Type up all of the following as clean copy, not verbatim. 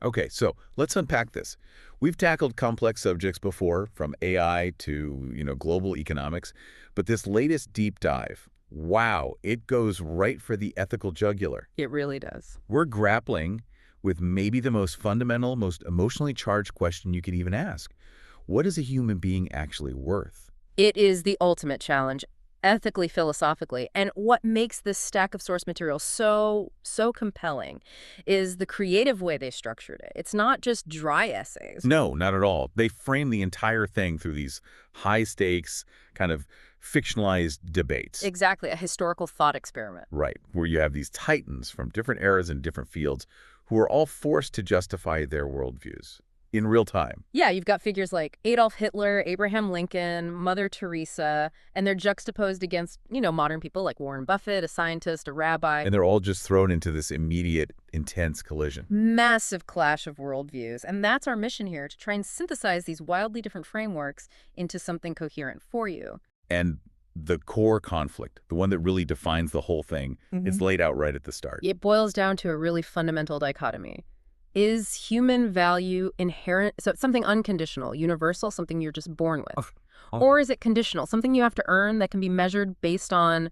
Okay, so let's unpack this. We've tackled complex subjects before, from AI to, global economics, but this latest deep dive, wow, it goes right for the ethical jugular. It really does. We're grappling with maybe the most fundamental, most emotionally charged question you could even ask. What is a human being actually worth? It is the ultimate challenge, ethically, philosophically. And what makes this stack of source material so compelling is the creative way they structured it. It's not just dry essays. No, not at all. They frame the entire thing through these high-stakes, kind of fictionalized debates. Exactly, a historical thought experiment. Right, where you have these titans from different eras and different fields who are all forced to justify their worldviews in real time. Yeah, you've got figures like Adolf Hitler, Abraham Lincoln, Mother Teresa, and they're juxtaposed against, modern people like Warren Buffett, a scientist, a rabbi. And they're all just thrown into this immediate, intense collision. Massive clash of worldviews. And that's our mission here, to try and synthesize these wildly different frameworks into something coherent for you. And the core conflict, the one that really defines the whole thing, is laid out right at the start. It boils down to a really fundamental dichotomy. Is human value inherent, so it's something unconditional, universal, something you're just born with? Or is it conditional, something you have to earn that can be measured based on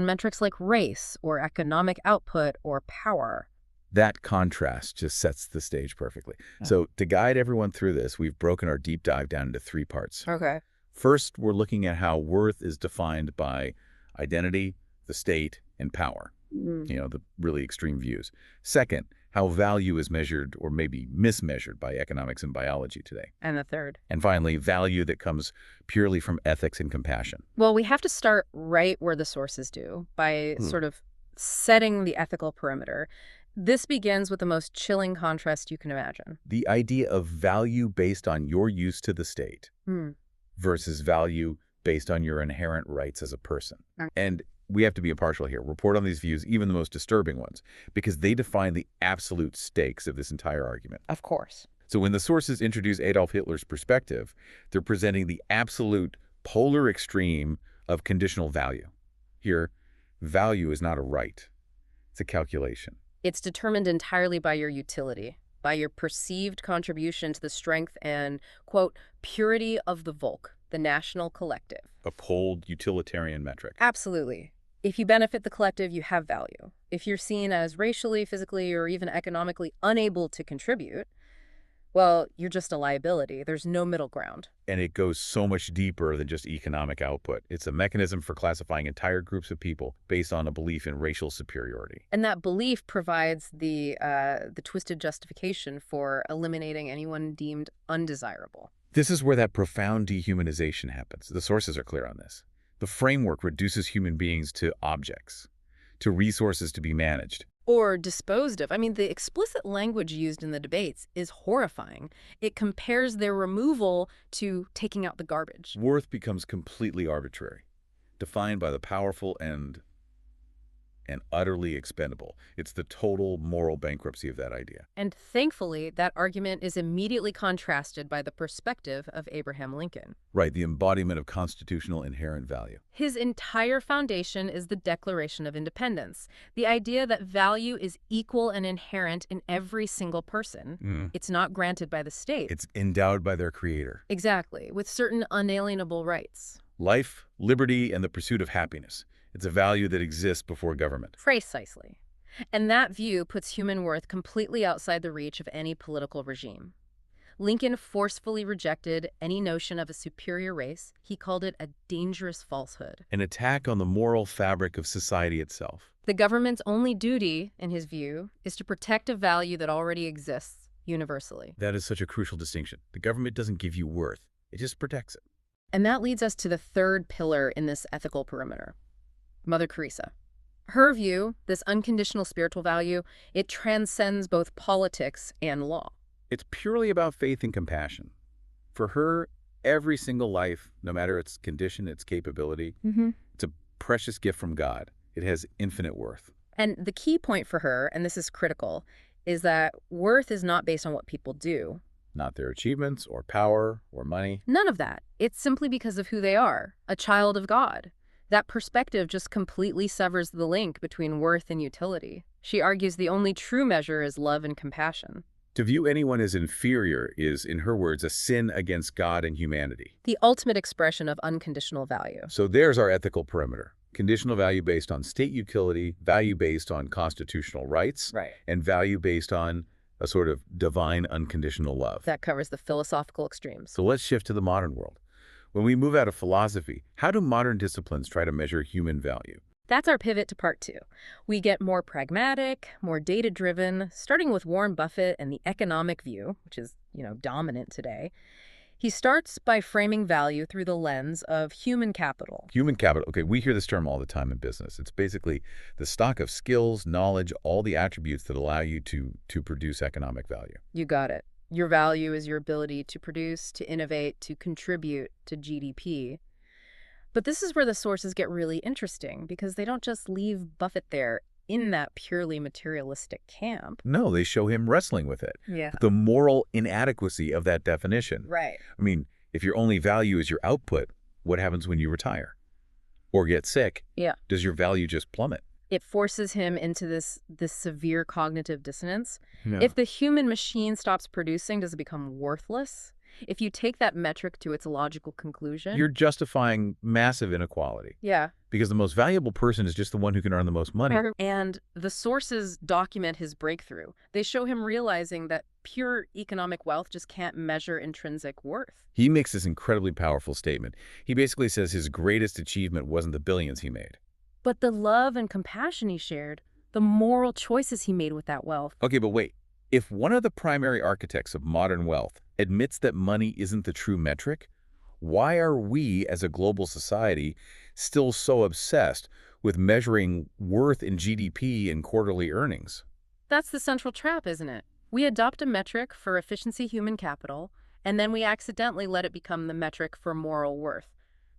metrics like race or economic output or power? That contrast just sets the stage perfectly. So to guide everyone through this, we've broken our deep dive down into 3 parts. Okay. First, we're looking at how worth is defined by identity, the state, and power. The really extreme views. Second, how value is measured or maybe mismeasured by economics and biology today. And the third. And finally, value that comes purely from ethics and compassion. Well, we have to start right where the sources do, by sort of setting the ethical perimeter. This begins with the most chilling contrast you can imagine. The idea of value based on your use to the state versus value based on your inherent rights as a person. And we have to be impartial here. Report on these views, even the most disturbing ones, because they define the absolute stakes of this entire argument. Of course. So when the sources introduce Adolf Hitler's perspective, they're presenting the absolute polar extreme of conditional value. Here, value is not a right. It's a calculation. It's determined entirely by your utility, by your perceived contribution to the strength and, quote, purity of the Volk, the national collective. A cold utilitarian metric. Absolutely. If you benefit the collective, you have value. If you're seen as racially, physically, or even economically unable to contribute, well, you're just a liability. There's no middle ground. And it goes so much deeper than just economic output. It's a mechanism for classifying entire groups of people based on a belief in racial superiority. And that belief provides the twisted justification for eliminating anyone deemed undesirable. This is where that profound dehumanization happens. The sources are clear on this. The framework reduces human beings to objects, to resources to be managed. Or disposed of. I mean, the explicit language used in the debates is horrifying. It compares their removal to taking out the garbage. Worth becomes completely arbitrary, defined by the powerful and utterly expendable. It's the total moral bankruptcy of that idea. And thankfully, that argument is immediately contrasted by the perspective of Abraham Lincoln. Right, the embodiment of constitutional inherent value. His entire foundation is the Declaration of Independence, the idea that value is equal and inherent in every single person. It's not granted by the state. It's endowed by their creator. Exactly, with certain unalienable rights. Life, liberty, and the pursuit of happiness. It's a value that exists before government. Precisely. And that view puts human worth completely outside the reach of any political regime. Lincoln forcefully rejected any notion of a superior race. He called it a dangerous falsehood. An attack on the moral fabric of society itself. The government's only duty, in his view, is to protect a value that already exists universally. That is such a crucial distinction. The government doesn't give you worth. It just protects it. And that leads us to the third pillar in this ethical perimeter. Mother Teresa. Her view, this unconditional spiritual value, it transcends both politics and law. It's purely about faith and compassion. For her, every single life, no matter its condition, its capability, it's a precious gift from God. It has infinite worth. And the key point for her, and this is critical, is that worth is not based on what people do. Not their achievements or power or money. None of that. It's simply because of who they are, a child of God. That perspective just completely severs the link between worth and utility. She argues the only true measure is love and compassion. To view anyone as inferior is, in her words, a sin against God and humanity. The ultimate expression of unconditional value. So there's our ethical perimeter. Conditional value based on state utility, value based on constitutional rights, Right. and value based on a sort of divine unconditional love. That covers the philosophical extremes. So let's shift to the modern world. When we move out of philosophy, how do modern disciplines try to measure human value? That's our pivot to part 2. We get more pragmatic, more data-driven, starting with Warren Buffett and the economic view, which is, dominant today. He starts by framing value through the lens of human capital. Human capital. Okay, we hear this term all the time in business. It's basically the stock of skills, knowledge, all the attributes that allow you to produce economic value. You got it. Your value is your ability to produce, to innovate, to contribute to GDP. But this is where the sources get really interesting, because they don't just leave Buffett there in that purely materialistic camp. No, they show him wrestling with it. Yeah. The moral inadequacy of that definition. Right. I mean, if your only value is your output, what happens when you retire? Or get sick? Yeah. Does your value just plummet? It forces him into this severe cognitive dissonance. Yeah. If the human machine stops producing, does it become worthless? If you take that metric to its logical conclusion... You're justifying massive inequality. Yeah. Because the most valuable person is just the one who can earn the most money. And the sources document his breakthrough. They show him realizing that pure economic wealth just can't measure intrinsic worth. He makes this incredibly powerful statement. He basically says his greatest achievement wasn't the billions he made. But the love and compassion he shared, the moral choices he made with that wealth. Okay, but wait. If one of the primary architects of modern wealth admits that money isn't the true metric, why are we as a global society still so obsessed with measuring worth in GDP and quarterly earnings? That's the central trap, isn't it? We adopt a metric for efficiency human capital, and then we accidentally let it become the metric for moral worth.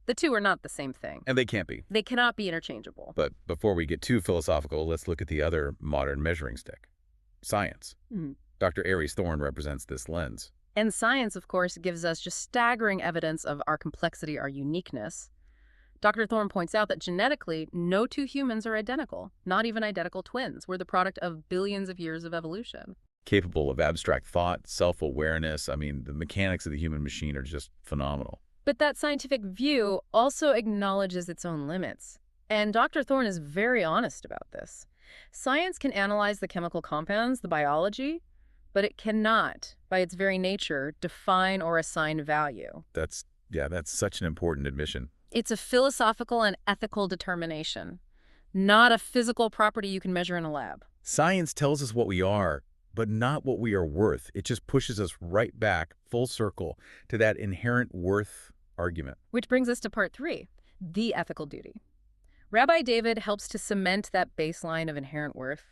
The two are not the same thing. And they can't be. They cannot be interchangeable. But before we get too philosophical, let's look at the other modern measuring stick. Science. Dr. Aries Thorne represents this lens. And science, of course, gives us just staggering evidence of our complexity, our uniqueness. Dr. Thorne points out that genetically, no two humans are identical, not even identical twins. We're the product of billions of years of evolution. Capable of abstract thought, self-awareness. I mean, the mechanics of the human machine are just phenomenal. But that scientific view also acknowledges its own limits. And Dr. Thorne is very honest about this. Science can analyze the chemical compounds, the biology, but it cannot, by its very nature, define or assign value. That's such an important admission. It's a philosophical and ethical determination, not a physical property you can measure in a lab. Science tells us what we are, but not what we are worth. It just pushes us right back, full circle, to that inherent worth argument. Which brings us to part 3, the ethical duty. Rabbi David helps to cement that baseline of inherent worth.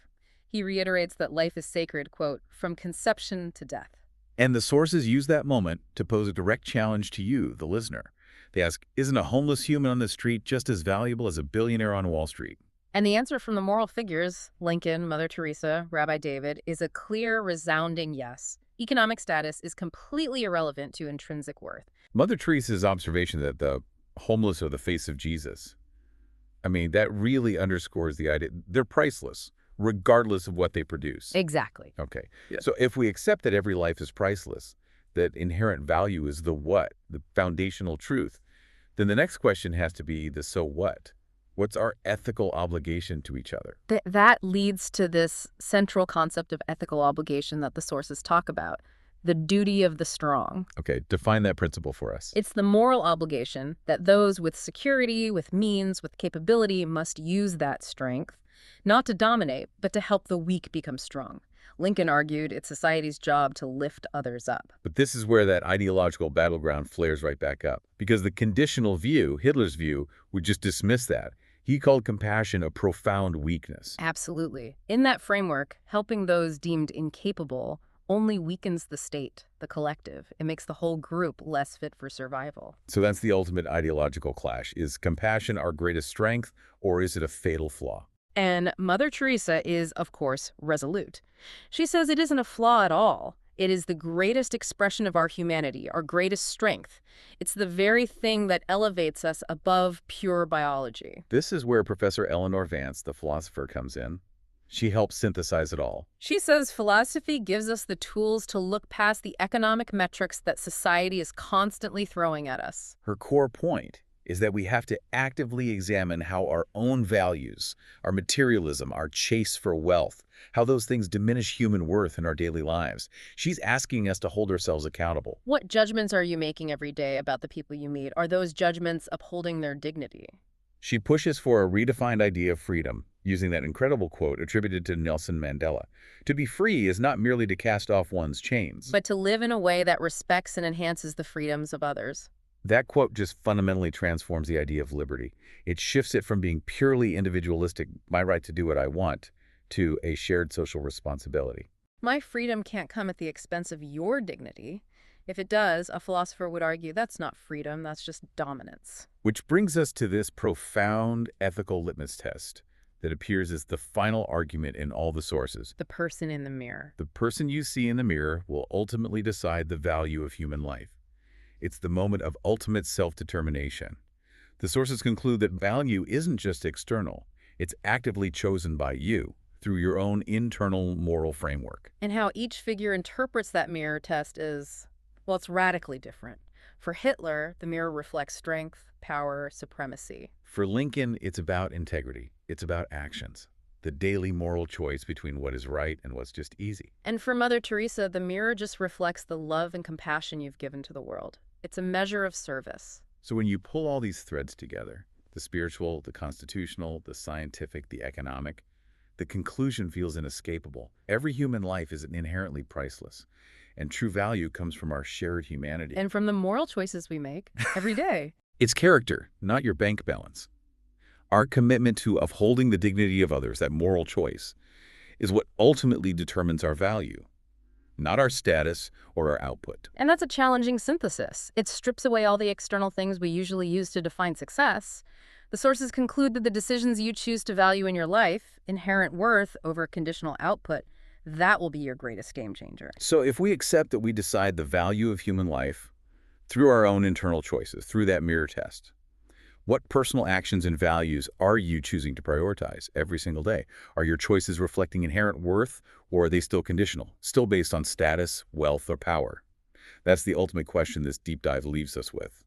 He reiterates that life is sacred, quote, from conception to death. And the sources use that moment to pose a direct challenge to you, the listener. They ask, isn't a homeless human on the street just as valuable as a billionaire on Wall Street? And the answer from the moral figures, Lincoln, Mother Teresa, Rabbi David, is a clear, resounding yes. Economic status is completely irrelevant to intrinsic worth. Mother Teresa's observation that the homeless are the face of Jesus, I mean, that really underscores the idea. They're priceless, regardless of what they produce. Exactly. Okay. Yeah. So if we accept that every life is priceless, that inherent value is the what, the foundational truth, then the next question has to be the so what? What's our ethical obligation to each other? That leads to this central concept of ethical obligation that the sources talk about, the duty of the strong. Okay, define that principle for us. It's the moral obligation that those with security, with means, with capability must use that strength, not to dominate, but to help the weak become strong. Lincoln argued it's society's job to lift others up. But this is where that ideological battleground flares right back up. Because the conditional view, Hitler's view, would just dismiss that. He called compassion a profound weakness. Absolutely. In that framework, helping those deemed incapable only weakens the state, the collective. It makes the whole group less fit for survival. So that's the ultimate ideological clash. Is compassion our greatest strength, or is it a fatal flaw? And Mother Teresa is, of course, resolute. She says it isn't a flaw at all. It is the greatest expression of our humanity, our greatest strength. It's the very thing that elevates us above pure biology. This is where Professor Eleanor Vance, the philosopher, comes in. She helps synthesize it all. She says philosophy gives us the tools to look past the economic metrics that society is constantly throwing at us. Her core point is that we have to actively examine how our own values, our materialism, our chase for wealth, how those things diminish human worth in our daily lives. She's asking us to hold ourselves accountable. What judgments are you making every day about the people you meet? Are those judgments upholding their dignity? She pushes for a redefined idea of freedom, using that incredible quote attributed to Nelson Mandela. To be free is not merely to cast off one's chains, But to live in a way that respects and enhances the freedoms of others. That quote just fundamentally transforms the idea of liberty. It shifts it from being purely individualistic, my right to do what I want, to a shared social responsibility. My freedom can't come at the expense of your dignity. If it does, a philosopher would argue that's not freedom, that's just dominance. Which brings us to this profound ethical litmus test that appears as the final argument in all the sources. The person in the mirror. The person you see in the mirror will ultimately decide the value of human life. It's the moment of ultimate self-determination. The sources conclude that value isn't just external. It's actively chosen by you through your own internal moral framework. And how each figure interprets that mirror test is, well, it's radically different. For Hitler, the mirror reflects strength, power, supremacy. For Lincoln, it's about integrity. It's about actions. The daily moral choice between what is right and what's just easy. And for Mother Teresa, the mirror just reflects the love and compassion you've given to the world. It's a measure of service. So when you pull all these threads together, the spiritual, the constitutional, the scientific, the economic, the conclusion feels inescapable. Every human life is inherently priceless, and true value comes from our shared humanity. And from the moral choices we make every day. It's character, not your bank balance. Our commitment to upholding the dignity of others, that moral choice, is what ultimately determines our value, not our status or our output. And that's a challenging synthesis. It strips away all the external things we usually use to define success. The sources conclude that the decisions you choose to value in your life, inherent worth over conditional output, that will be your greatest game changer. So if we accept that we decide the value of human life through our own internal choices, through that mirror test, what personal actions and values are you choosing to prioritize every single day? Are your choices reflecting inherent worth, or are they still conditional, still based on status, wealth, or power? That's the ultimate question this deep dive leaves us with.